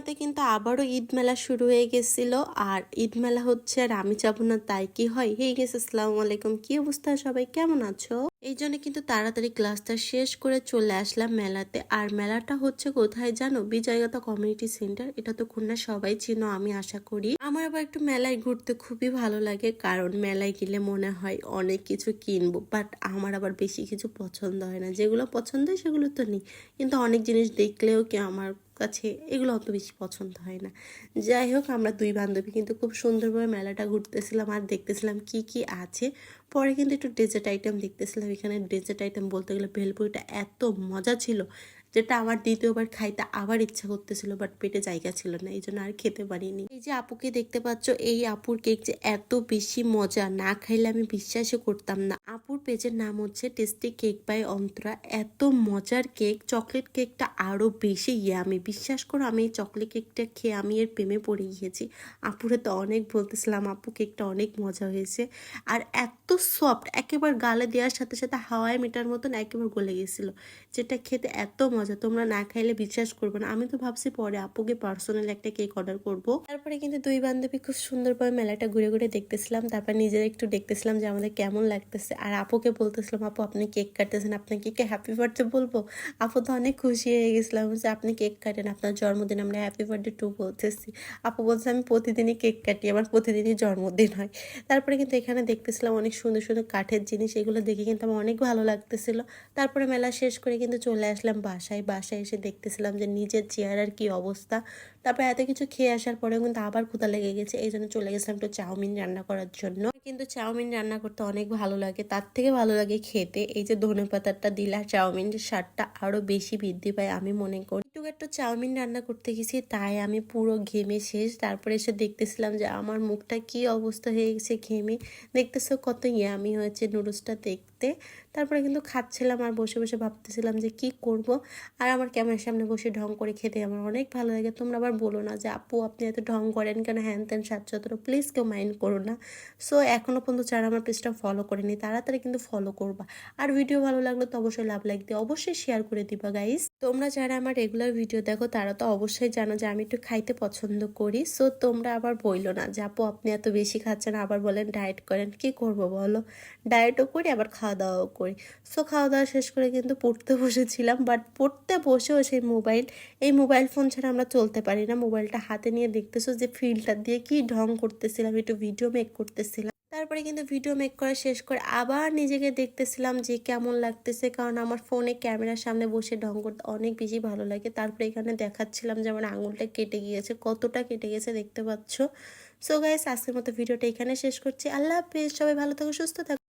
খুলনাতে কিন্তু আবারও ঈদ মেলা শুরু হয়ে গেছিল। আর ঈদ মেলা হচ্ছে আর আমি যাবো না তাই কি হয়? হেই গেছে, আসসালামু আলাইকুম, কি অবস্থা, সবাই কেমন আছো? এই জন্য কিন্তু তাড়াতাড়ি ক্লাসটা শেষ করে চলে আসলাম মেলাতে। আর মেলাটা হচ্ছে কোথায় জানো? বিজয়গত কমিউনিটি সেন্টার। এটা তো খুলনা সবাই চিনো আমি আশা করি। আমার আবার একটু মেলায় ঘুরতে খুবই ভালো লাগে, কারণ মেলায় গেলে মনে হয় অনেক কিছু কিনবো, বাট আমার আবার বেশি কিছু পছন্দ হয় না। যেগুলো পছন্দ হয় সেগুলো তো নেই, কিন্তু অনেক জিনিস দেখলেও কি আমার কাছে এগুলো অত বেশি পছন্দ হয় না। যাই হোক, আমরা দুই বান্ধবী কিন্তু খুব সুন্দরভাবে মেলাটা ঘুরতেছিলাম আর দেখতেছিলাম কি কি আছে। পরে কিন্তু একটু ডেজার্ট আইটেম দেখতেছিলাম। এখানে ডেজার্ট আইটেম বলতে গেলে ভেলপুরিটা এত মজা ছিল, যেটা আমার দ্বিতীয়বার খাইতে আবার ইচ্ছা করতেছিল, বাট পেটে জায়গা ছিল না, এই জন্য আর খেতে পারিনি। এই যে আপুকে দেখতে পাচ্ছ, এই আপুর কেক যে এত বেশি মজা, না খাইলে আমি বিশ্বাসই করতাম না। আপুর পেজের নাম হচ্ছে টেস্টি কেক বাই অন্তরা। এত মজার কেক, চকলেট কেকটা আরো বেশি আমি বিশ্বাস করো, আমি এই চকলেট কেকটা খেয়ে আমি এর প্রেমে পড়ে গিয়েছি। আপুরে তো অনেক বলতেছিলাম আপু কেকটা অনেক মজা হয়েছে। আর এত সফট, একেবারে গালে দেওয়ার সাথে সাথে হাওয়ায় মিটার মতন একেবারে গলে গেছিল, যেটা খেতে এত মজা, তোমরা না খাইলে বিশ্বাস করবে না। আমি তো ভাবছি পরে আপুকে পার্সোনালি একটা কেক অর্ডার করব। তারপরে কিন্তু দুই বান্ধবী খুব সুন্দরভাবে মেলাটা ঘুরে ঘুরে দেখতেছিলাম, তারপর নিজেরা একটু দেখতেছিলাম যে আমাদের কেমন লাগতেছে। আর আপুকে বলতেছিলাম, আপু আপনি কেক কাটতেছেন, আপনাকে কি হ্যাপি বার্থডে বলবো? আপু তো অনেক খুশি হয়ে গেছিলাম যে আপনি কেক কাটেন, আপনার জন্মদিন আমরা হ্যাপি বার্থডে টু বলতেছি। আপু বলছে আমি প্রতিদিনই কেক কাটি, আমার প্রতিদিনই জন্মদিন হয়। তারপরে কিন্তু এখানে দেখতেছিলাম অনেক সুন্দর সুন্দর কাঠের জিনিস, এগুলো দেখে কিন্তু আমার অনেক ভালো লাগতেছিল। তারপরে মেলা শেষ করে কিন্তু চলে আসলাম বাসায়। বাসায় এসে দেখতেছিলাম যে নিজের চেহারার কি অবস্থা। তারপরে এত কিছু খেয়ে আসার পরেও কিন্তু আবার ক্ষুধা লেগে গেছে, এই জন্য চলে গেছিলাম একটু চাউমিন রান্না করার জন্য। কিন্তু চাউমিন রান্না করতে অনেক ভালো লাগে, তার থেকে ভালো লাগে খেতে। এই যে ধনেপাতাটা দিলা, চাউমিনের স্বাদটা আরো বেশি বৃদ্ধি পায় আমি মনে করি। একটু চাউমিন রান্না করতে গেছি, তাই আমি পুরো ঘেমে শেষ। তারপরে এসে দেখতেছিলাম যে আমার মুখটা কি অবস্থা হয়ে গেছে ঘেমে। দেখতেছো কত ইয়ামি হয়েছে নুডলসটা দেখতে। তারপরে কিন্তু খাচ্ছিলাম আর বসে বসে ভাবতেছিলাম যে কি করব। আর আমার ক্যামেরার সামনে বসে ঢং করে খেতে আমার অনেক ভালো লাগে। তোমরা আবার বলো না যে আপু আপনি এত ঢং করেন কেন, হ্যান ত্যান সাতচত্র, প্লিজ কেউ মাইন্ড করো না। সো এখনো পর্যন্ত যারা আমার পেজটা ফলো করেনি তাড়াতাড়ি কিন্তু ফলো করবা। আর ভিডিও ভালো লাগলে তো অবশ্যই লাভ লাইক দিয়ে অবশ্যই শেয়ার করে দিবা গাইস। তোমরা যারা আমার রেগুলার ভিডিও দেখো তারা তো অবশ্যই জানো যে আমি একটু খাইতে পছন্দ করি। সো তোমরা আবার বইলো না যে আপু আপনি এত বেশি খাচ্ছেন, আবার বলেন ডায়েট করেন। কি করব বলো, ডায়েটও করি আবার খাওয়া দাওয়াও করি। সো খাওয়া দাওয়া শেষ করে কিন্তু পড়তে বসেছিলাম, বাট পড়তে বসেও সেই মোবাইল, এই মোবাইল ফোন ছাড়া আমরা চলতে পারি না। মোবাইলটা হাতে নিয়ে দেখতেছো যে ফিল্টার দিয়ে কি ঢং করতেছিলাম, একটু ভিডিও মেক করতেছিলাম। তারপরে কিন্তু ভিডিও মেক করা শেষ করে আবার নিজেকে দেখতেছিলাম যে কেমন লাগতেছে, কারণ আমার ফোনে ক্যামেরার সামনে বসে ঢং করতে অনেক বেশি ভালো লাগে। তারপরে এখানে দেখাচ্ছিলাম যে আমার আঙুলটা কেটে গিয়েছে, কতটা কেটে গেছে দেখতে পাচ্ছ। সো গাইস, আজকের মতো ভিডিওটা এখানে শেষ করছি। আল্লাহ হাফেজ, সবাই ভালো থাকো, সুস্থ থাকো।